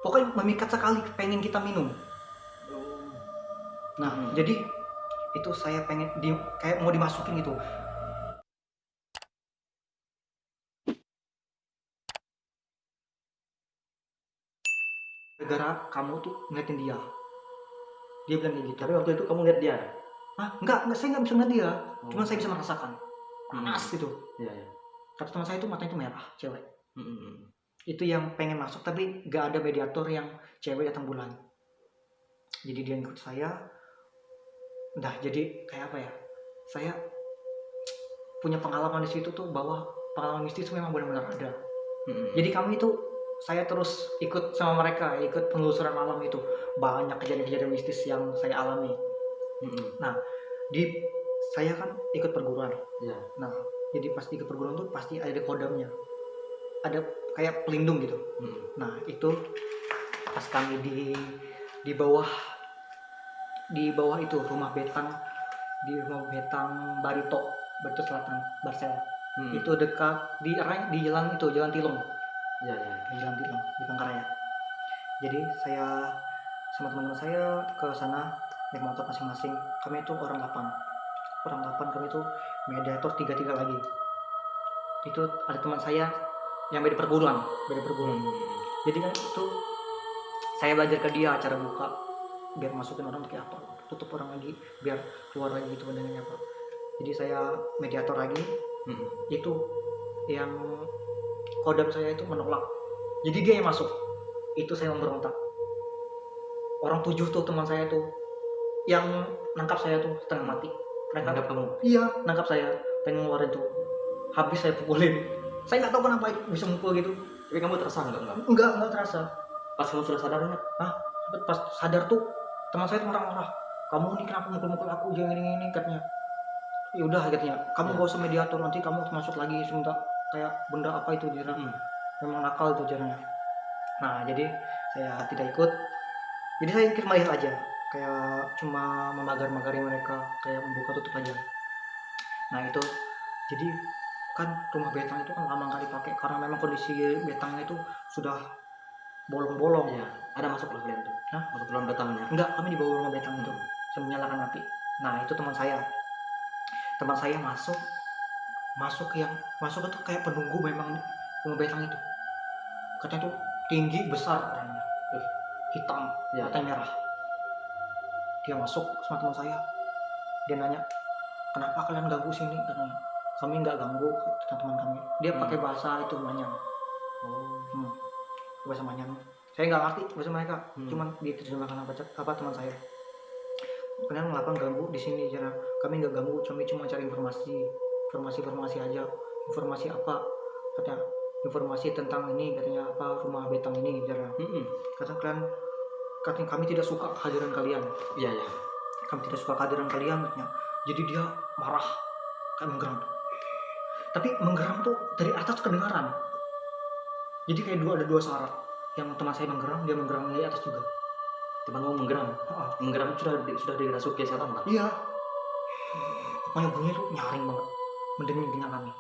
pokoknya memikat sekali pengen kita minum. Nah jadi itu saya pengen kayak mau dimasukin gitu. Gara-gara kamu tuh ngeliatin dia bilang kayak gitu. Tapi waktu itu kamu lihat dia? Enggak, saya nggak bisa ngeliat dia. Cuma saya bisa merasakan panas gitu. Iya. Kata teman saya itu matanya itu merah, cewek. Itu yang pengen masuk tapi nggak ada mediator yang cewek datang bulan. Jadi dia ikut saya. Nah jadi kayak apa ya? Saya punya pengalaman di situ tuh bahwa pengalaman mistis memang benar-benar ada. Jadi kami itu saya terus ikut sama mereka, ikut penelusuran malam itu. Banyak kejadian-kejadian mistis yang saya alami. Nah, saya kan ikut perguruan. Ya. Nah, jadi pas ikut perguruan tuh pasti ada kodamnya. Ada kayak pelindung gitu. Nah, itu pas kami di bawah itu rumah betang Barito Selatan, Barsel. Itu dekat di jalan Tilung. Iya. Di jalan Tilung di Pangkaraya. Jadi saya sama teman-teman saya ke sana naik motor masing-masing. Kami itu orang 8 kami itu mediator 3 lagi. Itu ada teman saya yang beda perguruan. Jadi kan itu saya belajar ke dia cara buka biar masukin orang kayak apa, tutup orang lagi biar keluar lagi itu benangnya apa. Jadi saya mediator lagi. Itu yang kodam saya itu menolak. Jadi dia yang masuk. Itu saya memberontak. Orang 7 tuh teman saya tuh yang nangkap saya tuh setengah mati. Nangkap kamu? Iya, nangkap saya, pengen ngeluarin tuh. Habis saya pukulin. Saya nggak tahu kenapa bisa mukul gitu. Tapi kamu terasa enggak? Enggak terasa. Pas kamu sudah sadar enggak? Pas sadar tuh teman saya tuh marah-marah. Kamu nih kenapa mukul-mukul aku jangan ini katanya. Ya udah katanya. Kamu gak usah mediator, nanti kamu masuk lagi sebentar kayak benda apa itu jarang. Memang nakal tuh jarangnya. Nah, jadi saya tidak ikut. Jadi saya ikut melihat aja. Kayak cuma memagar-magari mereka, kayak membuka tutup aja. Nah itu jadi kan rumah betang itu kan lama nggak dipakai karena memang kondisi betangnya itu sudah bolong-bolong. Ya, ada masuk lah kalian tuh. Masuk dalam betangnya? Enggak, kami di bawah rumah betang itu. Saya menyalakan api. Nah itu teman saya masuk itu kayak penunggu memang rumah betang itu. Katanya tuh tinggi besar orangnya, hitam, matanya merah. Dia masuk sama teman saya. Dia nanya, kenapa kalian ganggu sini? Katanya, kami nggak ganggu teman kami. Dia pakai bahasa itu Manyang. Bahasa Manyang. Saya nggak ngerti bahasa mereka. Cuman diterjemahkan apa teman saya. Kalian ngelakuin ganggu di sini jarang. Kami nggak ganggu, kami cuma cari informasi aja. Informasi apa? Katanya informasi tentang ini, katanya apa rumah betang ini jarang. Katanya kami tidak suka kehadiran kalian. Iya. Kami tidak suka kehadiran kalian katanya. Jadi dia marah, kayak menggeram. Tapi menggeram tuh dari atas kedengaran. Jadi kayak ada dua suara. Yang teman saya menggeram, dia menggeram dari atas juga. Teman kamu menggeram? Menggeram sudah dirasuki setan lah? Iya. Pokoknya bunyi tuh nyaring banget, mendenging telinga kami.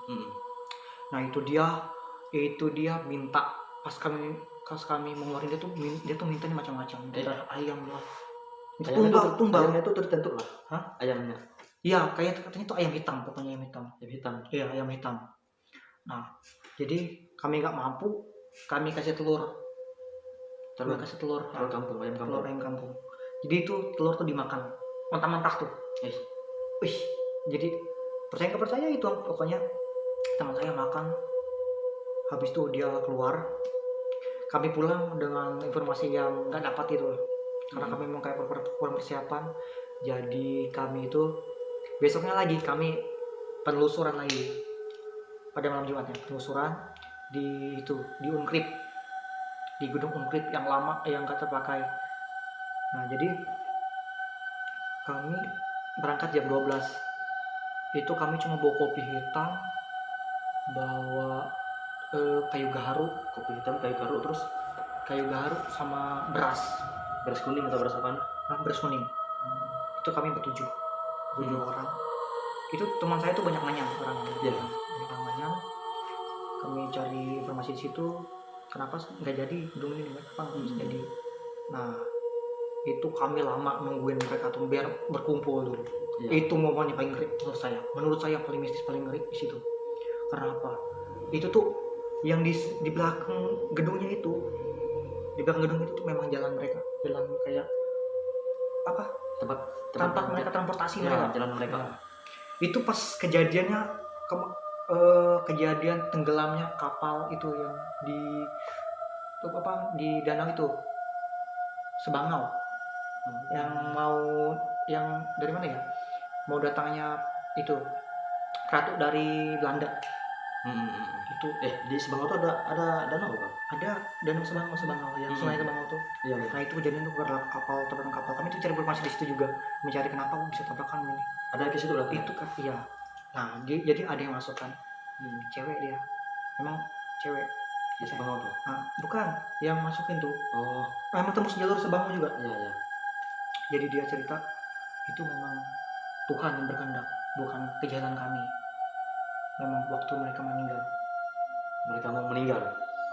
Nah itu dia minta pas kami mengeluarin dia tuh mintanya macam-macam. Ayam lah. Tumbal. Ayamnya itu tertentu lah. Ayamnya? Iya, katanya tuh ayam hitam, pokoknya ayam hitam. Iya, ayam hitam. Nah, jadi kami nggak mampu, kami kasih telur. Ayam kampung. Jadi itu telur tuh dimakan mentah-mentah tuh. Jadi percaya nggak percaya itu pokoknya teman saya makan. Habis itu dia keluar. Kami pulang dengan informasi yang nggak dapat itu, karena kami memang kayak kurang persiapan. Jadi kami itu besoknya lagi kami penelusuran lagi pada malam Jumatnya, penelusuran di Unkrit, di gedung Unkrit yang lama yang nggak terpakai. Nah jadi kami berangkat jam 12. Itu kami cuma bawa kopi hitam, bawa kayu gaharu, terus kayu gaharu sama beras kuning atau beras apaan? Beras kuning. Itu kami bertujuh orang. Itu teman saya tuh banyak Manyang orangnya. Banyak Manyang. Kami cari informasi di situ, kenapa nggak jadi gedung ini, kenapa nggak jadi. Nah itu kami lama nungguin mereka tuh biar berkumpul dulu. Iya. Itu momennya paling ngeri menurut saya paling mistis, paling ngeri di situ. Karena apa? Itu tuh yang di belakang gedungnya itu, di belakang gedung itu tuh memang jalan mereka, jalan kayak apa? Tempat mereka transportasi ya, mereka. jalan mereka. Nah, itu pas kejadiannya kejadian tenggelamnya kapal itu yang di danau itu Sebangau, yang dari mana ya, mau datangnya itu ratu dari Belanda. Itu Di Sebangau tuh ada danau kan? ada danau Sebangau yang sungai Sebangau tuh. Iya. Nah itu kejadian tuh karena tabrakan kapal. Kami tuh cari informasi di situ juga, mencari kenapa bisa tabrakan ini. Ada ke situ berarti? Itu kan iya. Nah jadi ada yang masuk kan, cewek dia, memang cewek Di Sebangau tuh? Nah, bukan yang masukin tuh. Oh. Memang tembus jalur Sebangau juga. Iya. Jadi dia cerita itu memang Tuhan yang berkehendak, bukan kejahatan kami. Memang waktu mereka meninggal. Mereka mau meninggal.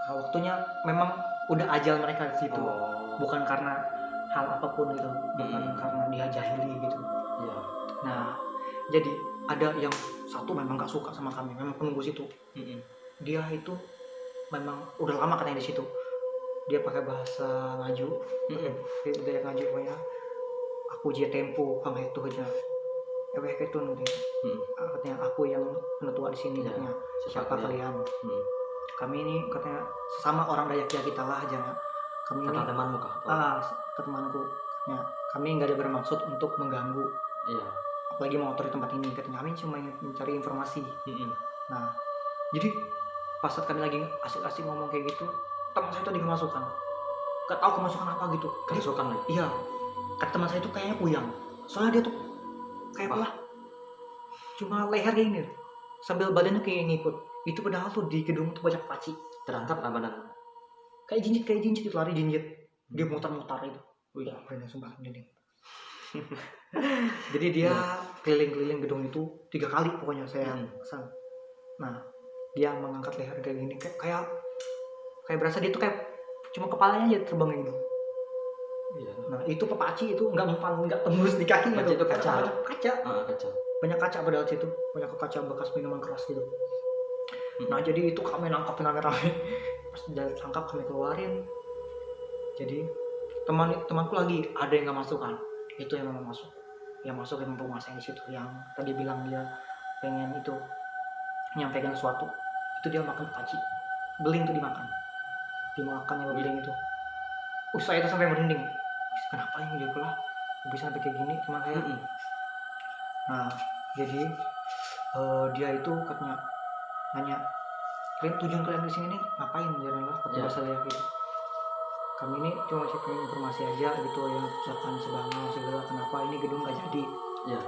Nah, waktunya memang udah ajal mereka di situ. Oh. Bukan karena hal apapun itu, bukan karena dia jahili gitu. Iya. Nah, jadi ada yang satu memang gak suka sama kami, memang penunggu situ. Dia itu memang udah lama katanya di situ. Dia pakai bahasa Ngaju, dia Ngaju pokoknya. Aku je tempo kang itu aja. Eweh ketun gitu. Katanya aku yang penetua di sini katanya. Siapa kalian? Kami ini katanya sesama orang Dayak ya kita lah aja. Kami ini temanmu kah? Temanku. Ya, kami nggak ada bermaksud untuk mengganggu. Iya. Apalagi mau di tempat ini, katanya kami cuma ingin mencari informasi. Nah, jadi pas saat kami lagi asik-asik ngomong kayak gitu, teman saya itu dikemasukan. Gak tahu kemasukan apa gitu. Kemasukan nih? Iya. Kata teman saya itu kayaknya puyang. Soalnya dia tuh kayak apa? Cuma leher kayak gini, sambil badannya kayak ngikut. Itu padahal tuh di gedung tuh banyak paci. Terangkap lah badan. Kayak jinjit itu lari jinjit. Dia mutar-mutar itu. Wih, bener sumpah ini. Jadi dia keliling-keliling gedung itu 3 kali pokoknya saya kesana. Nah, dia mengangkat leher kayak gini, kayak berasa dia tuh kayak cuma kepalanya aja terbang gitu. Iya. Nah, itu pepaci itu nggak tembus di kakinya tuh. Itu kaca. Kaca. Kaca. Banyak kaca padahal situ, banyak kaca bekas minuman keras gitu. Nah, jadi itu kami nangkapin rame-rame. Pas udah tangkap kami keluarin. Jadi temanku lagi ada yang nggak masuk kan, itu yang mau masuk, yang penguasa yang di situ, yang tadi bilang dia pengen itu menyampaikan sesuatu, itu dia makan paci, beling tuh dimakan yang beling itu. Saya itu sampai merinding, kenapa ini dia pula bisa sampai kayak gini teman saya. Nah jadi dia itu katanya nanya, tujuan kalian di sini nih ngapain, jalan lah pakai bahasa Dayak gitu. Kami ini cuma cek informasi aja gitu, yang kecelakaan Sebangau segala, kenapa ini gedung nggak jadi. Iya.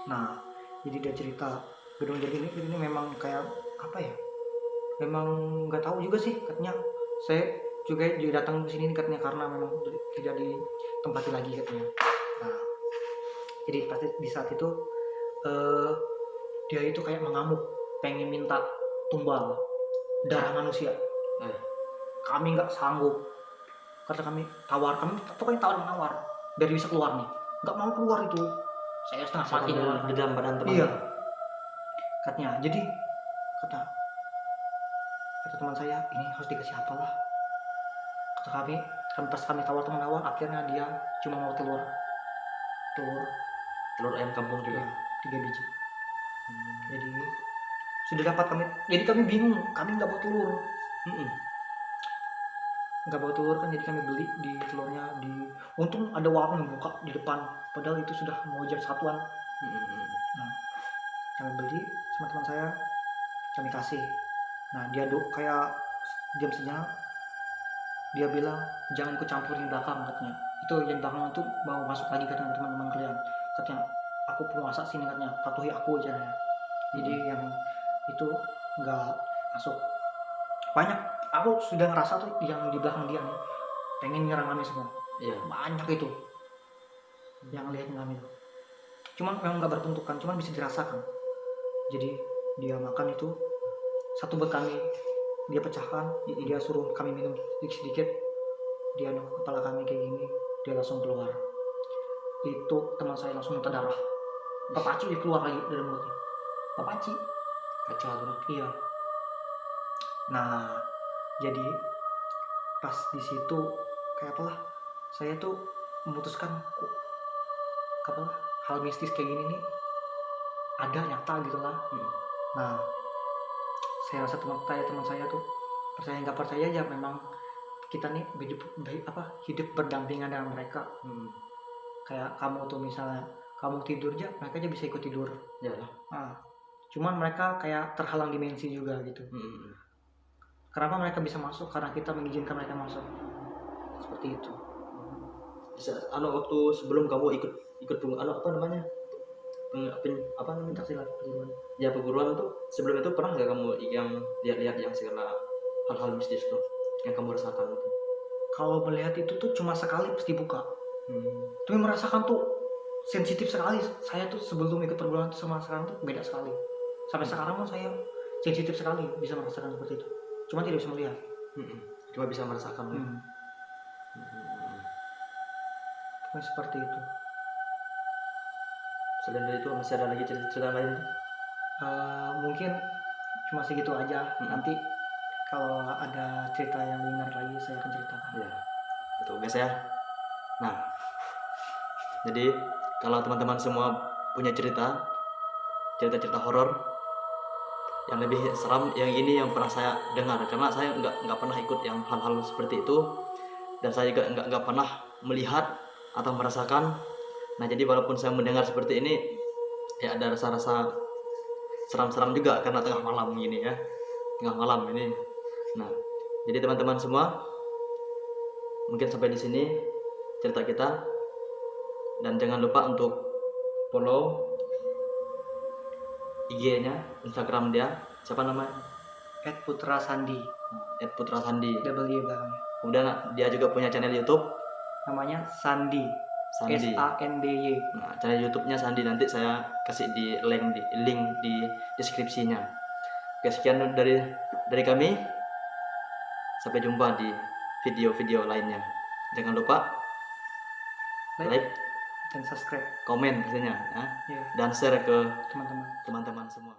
Nah jadi dia cerita gedung jadi ini memang kayak apa ya, memang nggak tahu juga sih katanya. Saya juga datang ke sini katanya karena memang tidak ditempati lagi katanya. Nah jadi pasti di saat itu dia itu kayak mengamuk, pengen minta tumbal darah manusia. Kami nggak sanggup. Kata kami pokoknya tawar biar bisa keluar nih. Nggak mau keluar itu. Saya setengah mati di dalam badan teman. Iya. Katanya. Jadi kata teman saya, ini harus dikasih apa lah. Kata kami pas kami tawar, akhirnya dia cuma mau telur ayam kampung juga. 3 biji. Jadi sudah dapat kami. Jadi kami bingung, kami nggak bawa telur. Nggak bawa telur kan, jadi kami beli di telurnya untung ada warung yang buka di depan, padahal itu sudah mau jam 1-an. Nah kami beli sama teman saya, kami kasih. Nah dia kayak jam sejenak, dia bilang jangan ikut campurin belakang katanya. Itu yang belakang itu mau masuk lagi katanya teman-teman kalian. Katanya aku penguasa sini katanya, patuhi aku aja. Jadi yang itu nggak masuk. Banyak, aku sudah ngerasa tuh yang di belakang dia nih pengen nyerang kami semua. Iya. Banyak itu yang lihat kami tuh. Cuman memang nggak berbentukan, cuman bisa dirasakan. Jadi dia makan itu satu buat kami, dia pecahkan, dia suruh kami minum sedikit-sedikit. dia kepala kami kayak gini, dia langsung keluar. Itu teman saya langsung muntah darah, papaci dia keluar lagi dari mulutnya, papaci. Kacau tuh. Iya. Nah, jadi pas di situ kayak apalah, saya tuh memutuskan apalah, hal mistis kayak gini nih ada nyata gitu lah. Nah, saya rasa teman saya tuh percaya nggak percaya aja, memang kita nih hidup berdampingan dengan mereka. Kayak kamu tuh misalnya kamu tidur aja, mereka aja bisa ikut tidur. Ya. Nah, cuman mereka kayak terhalang dimensi juga gitu. Kenapa mereka bisa masuk? Karena kita mengizinkan mereka masuk. Seperti itu. Bisa waktu sebelum kamu ikut apa namanya? Pencak silat perguruan. Ya perguruan tuh sebelum itu pernah nggak kamu yang lihat yang segala hal-hal mistis tuh yang kamu rasakan itu? Kalau melihat itu tuh cuma sekali pasti buka. Tapi merasakan tuh sensitif sekali. Saya tuh sebelum ikut perguruan tuh sama sekarang tuh beda sekali. Sampai sekarang pun saya sensitif sekali bisa merasakan seperti itu. Cuma tidak bisa melihat. Cuma bisa merasakan. Seperti itu. Selain dari itu masih ada lagi cerita lain? Mungkin cuma segitu aja. Nanti kalau ada cerita yang menarik lagi saya akan ceritakan. Ya, itu guys ya. Nah, jadi kalau teman-teman semua punya cerita horor yang lebih seram yang ini yang pernah saya dengar, karena saya nggak pernah ikut yang hal-hal seperti itu, dan saya juga nggak pernah melihat atau merasakan. Nah, jadi walaupun saya mendengar seperti ini, ya ada rasa-rasa seram-seram juga karena tengah malam gini ya, tengah malam ini. Nah, jadi teman-teman semua, mungkin sampai di sini cerita kita, dan jangan lupa untuk follow IG-nya, Instagram dia, siapa namanya? @putrasandi. @putrasandi. W belakangnya. Kemudian dia juga punya channel YouTube, namanya Sandi. SANDY. Nah, channel YouTube-nya Sandi, nanti saya kasih di link di deskripsinya. Oke, sekian dari kami. Sampai jumpa di video-video lainnya. Jangan lupa like dan subscribe, komen pastinya ya, dan share ke teman-teman semua.